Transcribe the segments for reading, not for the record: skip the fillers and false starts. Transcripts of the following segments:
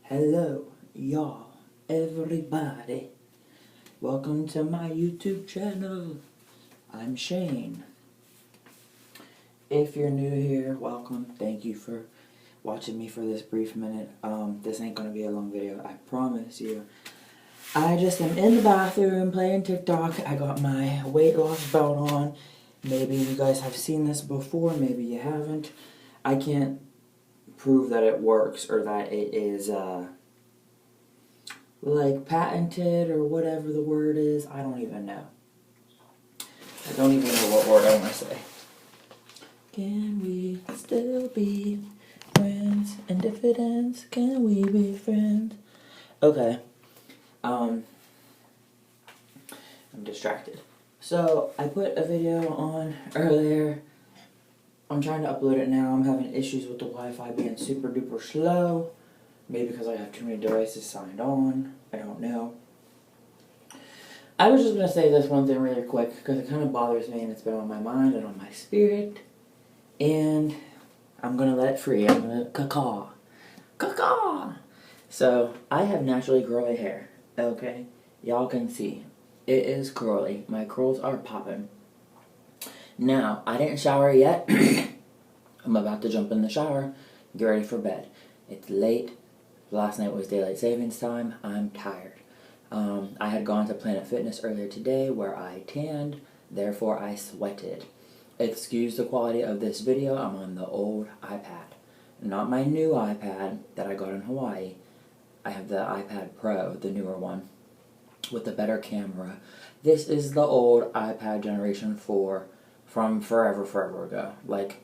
Hello, y'all, everybody. Welcome to my YouTube channel. I'm Shane. If you're new here, welcome. Thank you for watching me for this brief minute. This ain't gonna be a long video, I promise you. I just am in the bathroom playing TikTok. I got my weight loss belt on. Maybe you guys have seen this before, maybe you haven't. I can't prove that it works or that it is like patented or whatever the word is. I don't even know. I don't even know what word I want to say. Can we still be friends? And if it ends, can we be friends? Okay. I'm distracted. So I put a video on earlier. I'm trying to upload it now. I'm having issues with the Wi-Fi being super duper slow. Maybe because I have too many devices signed on. I don't know. I was just going to say this one thing really quick because it kind of bothers me and it's been on my mind and on my spirit. And I'm going to let it free. I'm going to caw. Caw. So, I have naturally curly hair. Okay? Y'all can see. It is curly. My curls are popping. Now, I didn't shower yet. I'm about to jump in the shower, get ready for bed. It's late. Last night was daylight savings time. I'm tired. I had gone to Planet Fitness earlier today where I tanned, therefore I sweated. Excuse the quality of this video. I'm on the old iPad. Not my new iPad that I got in Hawaii. I have the iPad Pro, the newer one, with the better camera. This is the old iPad generation 4 from forever ago. Like,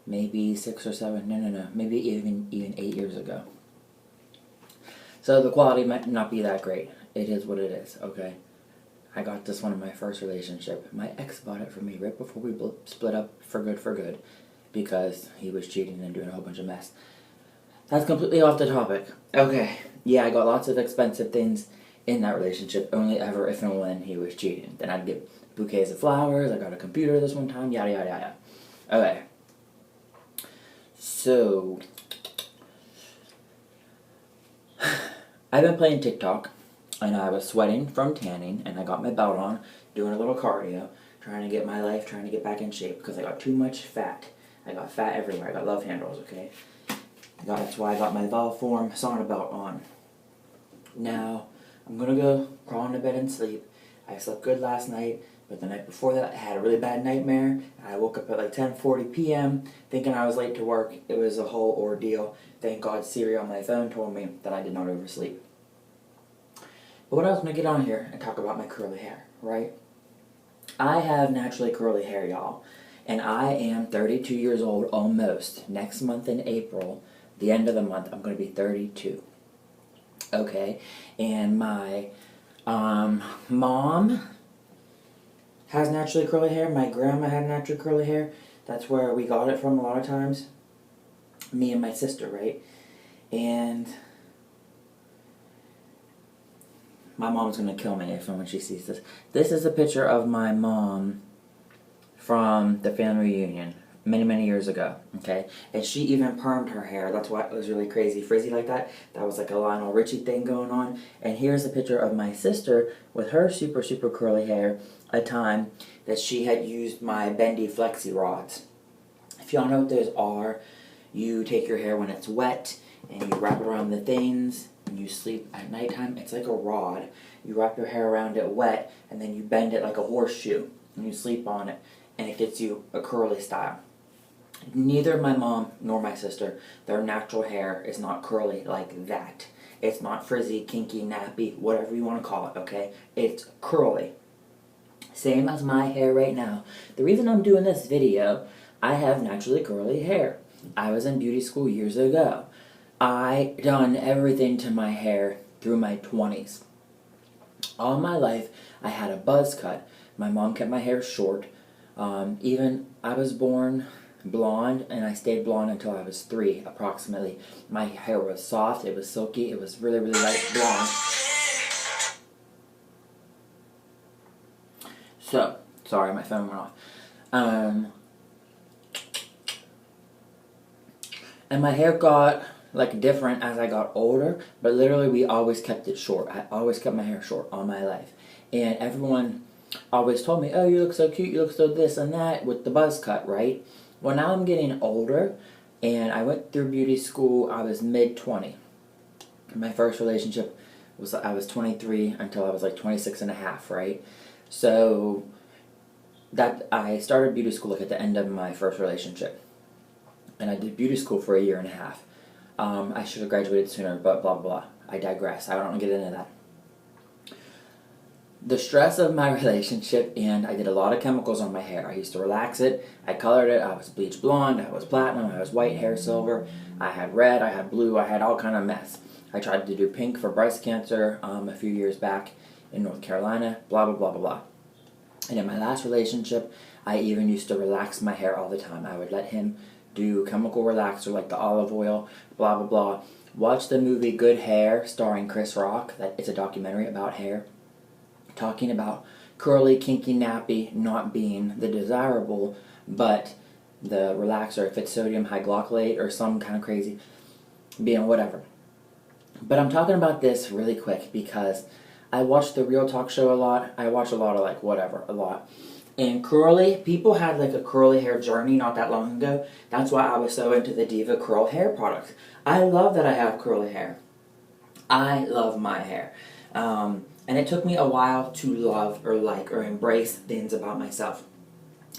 maybe 6 or 7, no, maybe even 8 years ago. So the quality might not be that great. It is what it is, okay? I got this one in my first relationship. My ex bought it for me right before we split up for good, because he was cheating and doing a whole bunch of mess. That's completely off the topic. Okay, yeah, I got lots of expensive things in that relationship, only ever if and when he was cheating. Then I'd get bouquets of flowers, I got a computer this one time, yada yada yada. Okay. So, I've been playing TikTok, and I was sweating from tanning, and I got my belt on, doing a little cardio, trying to get my life, trying to get back in shape, because I got too much fat. I got fat everywhere. I got love handles, okay? That's why I got my Valform sauna belt on. Now, I'm going to go crawl into bed and sleep. I slept good last night, but the night before that, I had a really bad nightmare. I woke up at like 10:40 p.m. thinking I was late to work. It was a whole ordeal. Thank God Siri on my phone told me that I did not oversleep. But what I was going to get on here and talk about my curly hair, right? I have naturally curly hair, y'all. And I am 32 years old almost. Next month in April, the end of the month, I'm going to be 32. Okay? And my mom has naturally curly hair. My grandma had naturally curly hair. That's where we got it from a lot of times. Me and my sister, right? And my mom's going to kill me when she sees this. This is a picture of my mom from the family reunion many years ago, okay? And she even permed her hair. That's why it was really crazy frizzy like that. That was like a Lionel Richie thing going on. And here's a picture of my sister with her super curly hair, a time that she had used my bendy flexi rods. If y'all know what those are, you take your hair when it's wet and you wrap it around the things and you sleep at nighttime. It's like a rod. You wrap your hair around it wet and then you bend it like a horseshoe and you sleep on it and it gets you a curly style. Neither my mom nor my sister, their natural hair is not curly like that. It's not frizzy, kinky, nappy, whatever you want to call it, okay? It's curly. Same as my hair right now. The reason I'm doing this video, I have naturally curly hair. I was in beauty school years ago. I done everything to my hair through my 20s. All my life, I had a buzz cut. My mom kept my hair short. Even I was born blonde, and I stayed blonde until I was 3, approximately. My hair was soft, it was silky, it was really light blonde. So, sorry, my phone went off. And my hair got like different as I got older, but literally we always kept it short. I always kept my hair short all my life. And everyone always told me, oh, you look so cute, you look so this and that with the buzz cut, right? Well, now I'm getting older, and I went through beauty school. I was mid-20. My first relationship was, I was 23 until I was like 26 and a half, right? So that I started beauty school like at the end of my first relationship. And I did beauty school for a year and a half. I should have graduated sooner, but blah, blah, blah. I digress. I don't get into that. The stress of my relationship, and I did a lot of chemicals on my hair. I used to relax it. I colored it. I was bleach blonde. I was platinum. I was white hair silver. I had red. I had blue. I had all kind of mess. I tried to do pink for breast cancer a few years back in North Carolina. Blah, blah, blah, blah, blah. And in my last relationship, I even used to relax my hair all the time. I would let him do chemical relaxer like the olive oil, blah, blah, blah. Watch the movie Good Hair starring Chris Rock. It's a documentary about hair, talking about curly, kinky, nappy not being the desirable, but the relaxer, if it's sodium hydrochlorate or some kind of crazy, being whatever. But I'm talking about this really quick because I watch the Real Talk show a lot. I watch a lot of like whatever, a lot. And curly, people had like a curly hair journey not that long ago. That's why I was so into the Diva Curl hair products. I love that I have curly hair. I love my hair. And it took me a while to love or like or embrace things about myself.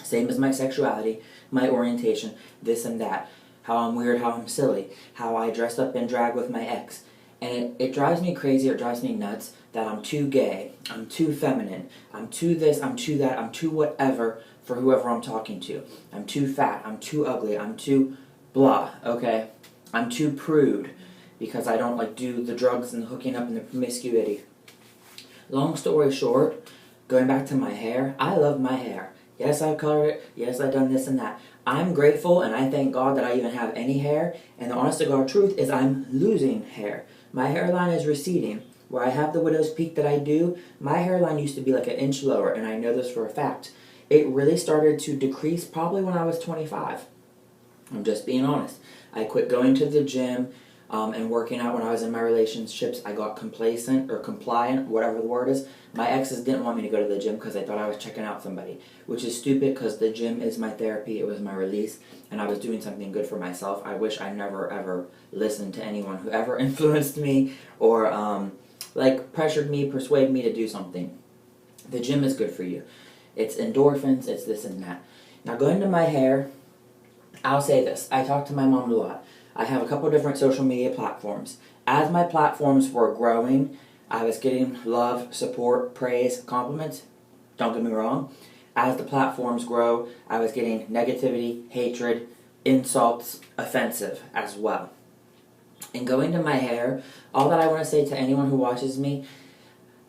Same as my sexuality, my orientation, this and that. How I'm weird, how I'm silly, how I dressed up in drag with my ex. And it drives me crazy, it drives me nuts that I'm too gay, I'm too feminine, I'm too this, I'm too that, I'm too whatever for whoever I'm talking to. I'm too fat, I'm too ugly, I'm too blah, okay? I'm too prude because I don't like do the drugs and the hooking up and the promiscuity. Long story short, going back to my hair, I love my hair. Yes, I colored it. Yes, I've done this and that. I'm grateful and I thank God that I even have any hair. And the honest to God truth is I'm losing hair. My hairline is receding. Where I have the widow's peak that I do, my hairline used to be like an inch lower, and I know this for a fact. It really started to decrease probably when I was 25. I'm just being honest. I quit going to the gym and working out when I was in my relationships. I got complacent or compliant, whatever the word is. My exes didn't want me to go to the gym because they thought I was checking out somebody, which is stupid because the gym is my therapy. It was my release, and I was doing something good for myself. I wish I never, ever listened to anyone who ever influenced me or like pressured me, persuaded me to do something. The gym is good for you. It's endorphins, it's this and that. Now going to my hair, I'll say this. I talk to my mom a lot. I have a couple different social media platforms. As my platforms were growing, I was getting love, support, praise, compliments. Don't get me wrong. As the platforms grow, I was getting negativity, hatred, insults, offensive as well. And going to my hair, all that I want to say to anyone who watches me,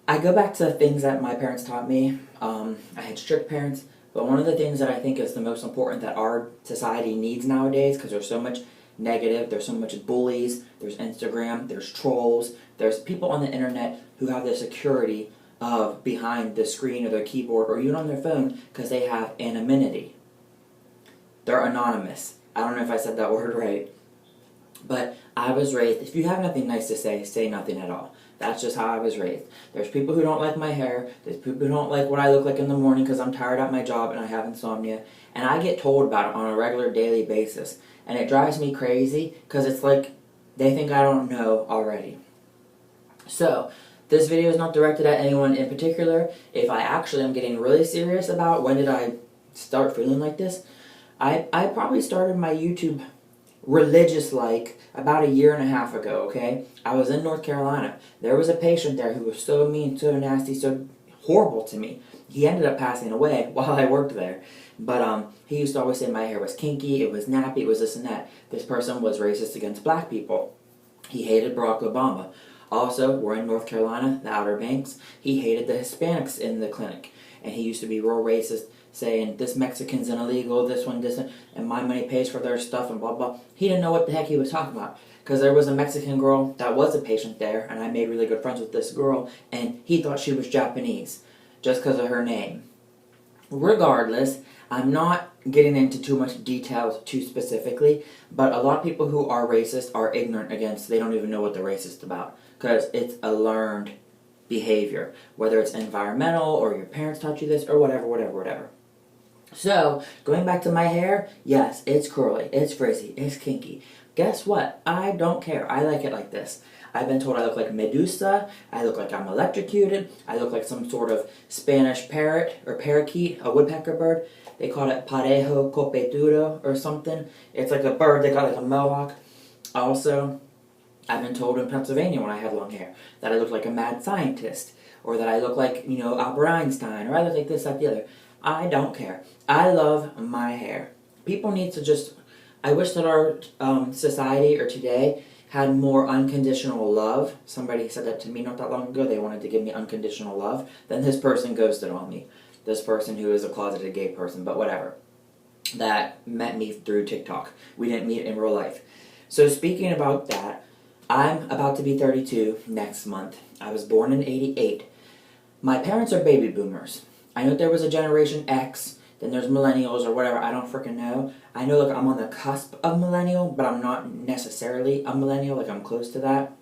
I go back to things that my parents taught me. I had strict parents, but one of the things that I think is the most important that our society needs nowadays, because there's so much negative, there's so much bullies, there's Instagram, there's trolls, there's people on the internet who have the security of behind the screen or their keyboard or even on their phone because they have anonymity. They're anonymous. I don't know if I said that word right. But I was raised, if you have nothing nice to say nothing at all. That's just how I was raised. There's people who don't like my hair. There's people who don't like what I look like in the morning because I'm tired at my job and I have insomnia. And I get told about it on a regular daily basis. And it drives me crazy because it's like they think I don't know already. So, this video is not directed at anyone in particular. If I actually am getting really serious about when did I start feeling like this, I probably started my YouTube religious-like about a year and a half ago, okay? I was in North Carolina. There was a patient there who was so mean, so nasty, so horrible to me. He ended up passing away while I worked there. But he used to always say my hair was kinky, it was nappy, it was this and that. This person was racist against black people. He hated Barack Obama. Also, we're in North Carolina, the Outer Banks. He hated the Hispanics in the clinic. And he used to be real racist, saying, this Mexican's an illegal, this one, and my money pays for their stuff, and blah, blah. He didn't know what the heck he was talking about. Because there was a Mexican girl that was a patient there, and I made really good friends with this girl, and he thought she was Japanese, just because of her name. Regardless, I'm not getting into too much details too specifically, but a lot of people who are racist are ignorant against, they don't even know what they're racist about, because it's a learned behavior, whether it's environmental or your parents taught you this or whatever. So, going back to my hair, yes, it's curly, it's frizzy, it's kinky. Guess what? I don't care. I like it like this. I've been told I look like Medusa, I look like I'm electrocuted, I look like some sort of Spanish parrot or parakeet, a woodpecker bird. They call it parejo copetudo or something. It's like a bird that got like a mohawk. Also, I've been told in Pennsylvania when I had long hair that I look like a mad scientist, or that I look like, Albert Einstein, or I look like this, that, the other. I don't care. I love my hair. People need to just... I wish that our society, or today, had more unconditional love. Somebody said that to me not that long ago. They wanted to give me unconditional love. Then this person ghosted on me. This person who is a closeted gay person, but whatever. That met me through TikTok. We didn't meet in real life. So speaking about that, I'm about to be 32 next month. I was born in 88. My parents are baby boomers. I know there was a Generation X, then there's millennials or whatever, I don't freaking know. I know, like, I'm on the cusp of millennial, but I'm not necessarily a millennial, like, I'm close to that.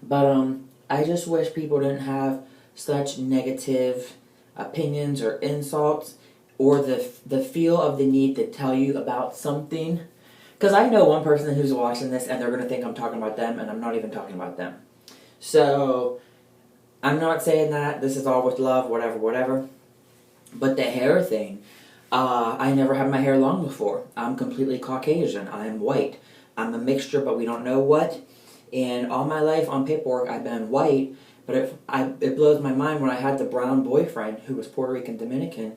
But, I just wish people didn't have such negative opinions or insults, or the feel of the need to tell you about something. Because I know one person who's watching this, and they're going to think I'm talking about them, and I'm not even talking about them. So, I'm not saying that. This is all with love, whatever. But the hair thing, I never had my hair long before. I'm completely Caucasian. I'm white. I'm a mixture, but we don't know what. And all my life on paperwork, I've been white. But it blows my mind when I had the brown boyfriend who was Puerto Rican Dominican.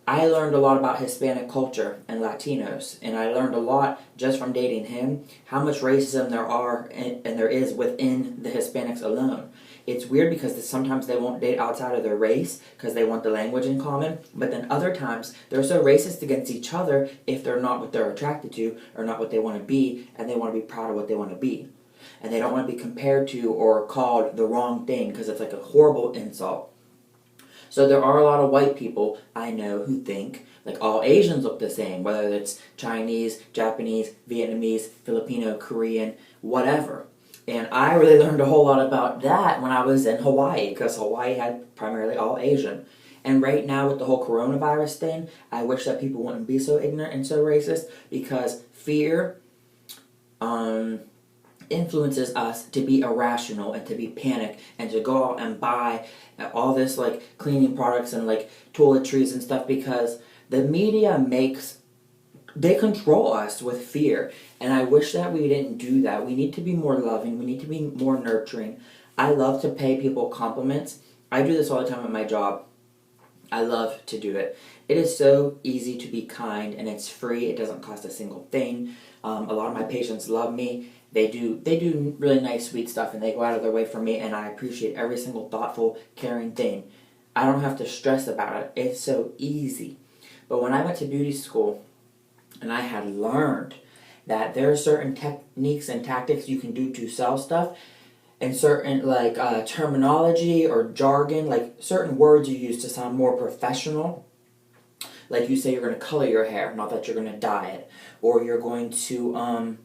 I learned a lot about Hispanic culture and Latinos, and I learned a lot just from dating him, how much racism there are and there is within the Hispanics alone. It's weird because sometimes they won't date outside of their race because they want the language in common, but then other times they're so racist against each other if they're not what they're attracted to or not what they want to be, and they want to be proud of what they want to be. And they don't want to be compared to or called the wrong thing because it's like a horrible insult. So there are a lot of white people I know who think like all Asians look the same, whether it's Chinese, Japanese, Vietnamese, Filipino, Korean, whatever. And I really learned a whole lot about that when I was in Hawaii, because Hawaii had primarily all Asian. And right now with the whole coronavirus thing, I wish that people wouldn't be so ignorant and so racist, because fear influences us to be irrational and to be panicked and to go out and buy all this like cleaning products and like toiletries and stuff, because the media they control us with fear. And I wish that we didn't do that. We need to be more loving. We need to be more nurturing. I love to pay people compliments. I do this all the time at my job. I love to do it. It is so easy to be kind, and it's free. It doesn't cost a single thing. A lot of my patients love me. They do really nice, sweet stuff, and they go out of their way for me, and I appreciate every single thoughtful, caring thing. I don't have to stress about it. It's so easy. But when I went to beauty school, and I had learned that there are certain techniques and tactics you can do to sell stuff, and certain like terminology or jargon, like certain words you use to sound more professional. Like you say you're going to color your hair, not that you're going to dye it, or you're going to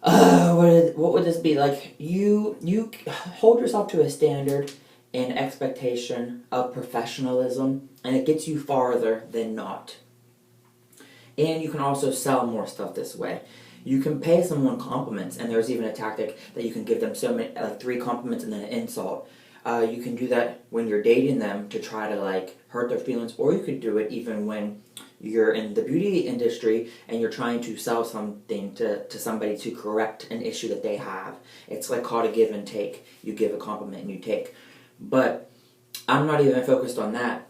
what would this be? Like you hold yourself to a standard and expectation of professionalism, and it gets you farther than not. And you can also sell more stuff this way. You can pay someone compliments, and there's even a tactic that you can give them so many, like 3 compliments and then an insult. You can do that when you're dating them to try to like hurt their feelings, or you could do it even when you're in the beauty industry and you're trying to sell something to somebody to correct an issue that they have. It's like called a give and take. You give a compliment and you take. But I'm not even focused on that.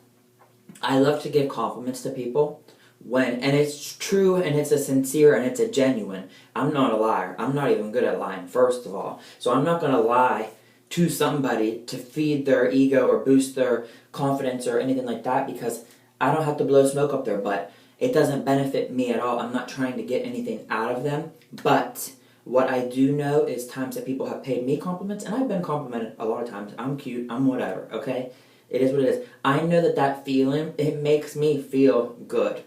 I love to give compliments to people and it's true and it's a sincere and it's a genuine. I'm not a liar. I'm not even good at lying, first of all. So I'm not going to lie to somebody to feed their ego or boost their confidence or anything like that, because I don't have to blow smoke up their butt. It doesn't benefit me at all. I'm not trying to get anything out of them. But what I do know is times that people have paid me compliments, and I've been complimented a lot of times. I'm cute, I'm whatever, okay? It is what it is. I know that feeling, it makes me feel good.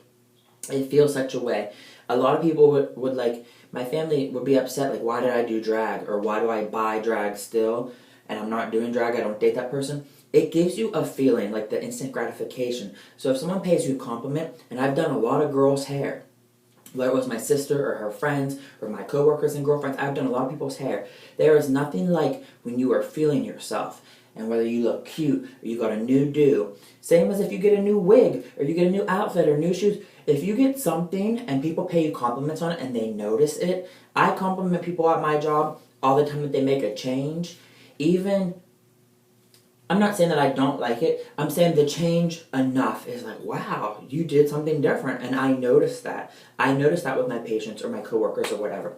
It feels such a way. A lot of people would like, my family would be upset, like, why did I do drag? Or why do I buy drag still? And I'm not doing drag, I don't date that person. It gives you a feeling, like the instant gratification. So if someone pays you a compliment, and I've done a lot of girls' hair, whether it was my sister or her friends or my coworkers and girlfriends, I've done a lot of people's hair. There is nothing like when you are feeling yourself, and whether you look cute or you got a new do. Same as if you get a new wig or you get a new outfit or new shoes. If you get something and people pay you compliments on it and they notice it, I compliment people at my job all the time that they make a change. Even, I'm not saying that I don't like it, I'm saying the change enough is like, wow, you did something different, and I noticed that. I noticed that with my patients or my coworkers or whatever.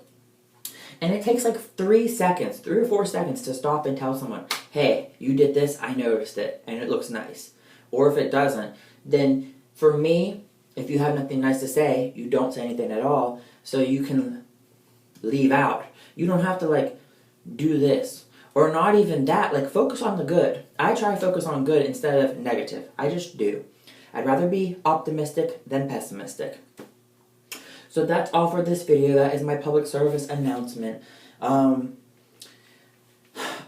And it takes like 3 seconds, 3 or 4 seconds to stop and tell someone, hey, you did this, I noticed it, and it looks nice. Or if it doesn't, then for me, if you have nothing nice to say, you don't say anything at all, so you can leave out. You don't have to like do this. Or not even that, like focus on the good. I try to focus on good instead of negative. I just do. I'd rather be optimistic than pessimistic. So that's all for this video. That is my public service announcement. I'm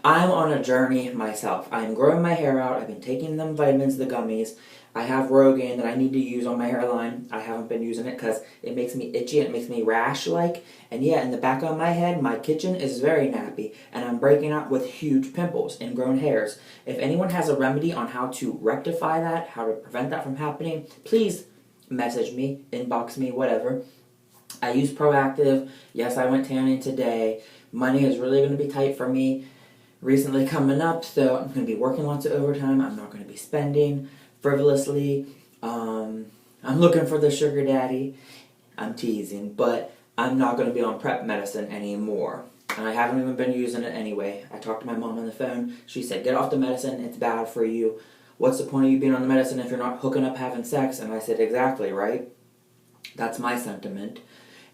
on a journey myself. I'm growing my hair out. I've been taking them vitamins, the gummies. I have Rogaine that I need to use on my hairline. I haven't been using it because it makes me itchy and it makes me rash-like. And yeah, in the back of my head, my kitchen is very nappy. And I'm breaking out with huge pimples and grown hairs. If anyone has a remedy on how to rectify that, how to prevent that from happening, please message me, inbox me, whatever. I use Proactive. Yes, I went tanning today. Money is really going to be tight for me recently coming up, so I'm going to be working lots of overtime. I'm not going to be spending frivolously. I'm looking for the sugar daddy. I'm teasing, but I'm not going to be on prep medicine anymore. And I haven't even been using it anyway. I talked to my mom on the phone. She said, get off the medicine. It's bad for you. What's the point of you being on the medicine if you're not hooking up having sex? And I said, exactly, right? That's my sentiment.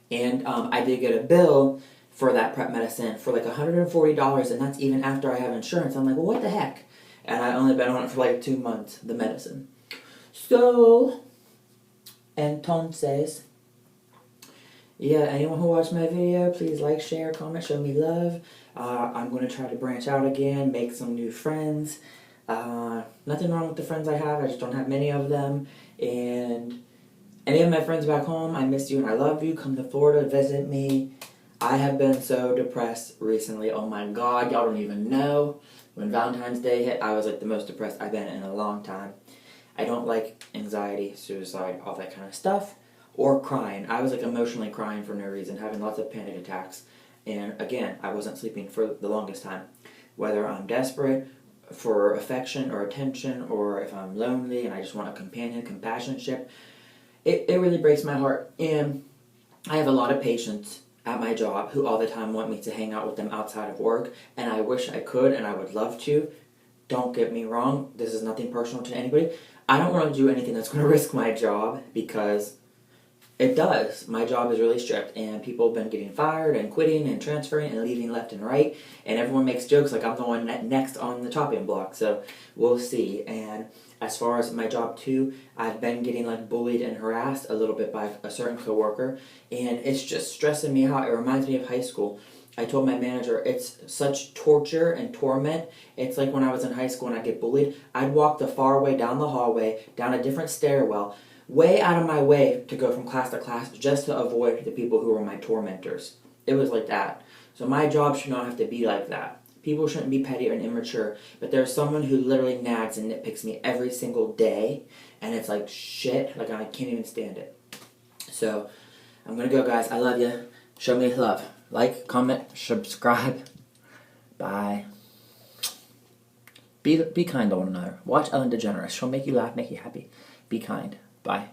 And I did get a bill for that prep medicine for like $140, and that's even after I have insurance. I'm like, well, what the heck? And I only been on it for like 2 months, the medicine. So, entonces, yeah, anyone who watched my video, please like, share, comment, show me love. I'm going to try to branch out again, make some new friends. Nothing wrong with the friends I have, I just don't have many of them. And any of my friends back home, I miss you and I love you. Come to Florida, visit me. I have been so depressed recently. Oh my God, y'all don't even know. When Valentine's Day hit, I was like the most depressed I've been in a long time. I don't like anxiety, suicide, all that kind of stuff. Or crying. I was like emotionally crying for no reason, having lots of panic attacks. And again, I wasn't sleeping for the longest time. Whether I'm desperate for affection or attention, or if I'm lonely and I just want a companion, companionship, it really breaks my heart. And I have a lot of patients at my job who all the time want me to hang out with them outside of work, and I wish I could and I would love to. Don't get me wrong, this is nothing personal to anybody. I don't want to do anything that's going to risk my job, because it does. My job is really strict, and people have been getting fired and quitting and transferring and leaving left and right, and everyone makes jokes like I'm the one next on the chopping block, so we'll see. And as far as my job too, I've been getting like bullied and harassed a little bit by a certain coworker, and it's just stressing me out. It reminds me of high school. I told my manager, it's such torture and torment. It's like when I was in high school and I'd get bullied, I'd walk the far way down the hallway, down a different stairwell, way out of my way to go from class to class just to avoid the people who were my tormentors. It was like that. So my job should not have to be like that. People shouldn't be petty and immature, but there's someone who literally nags and nitpicks me every single day, and it's like shit, like I can't even stand it. So, I'm gonna go, guys. I love you. Show me love. Like, comment, subscribe. Bye. Be kind to one another. Watch Ellen DeGeneres. She'll make you laugh, make you happy. Be kind. Bye.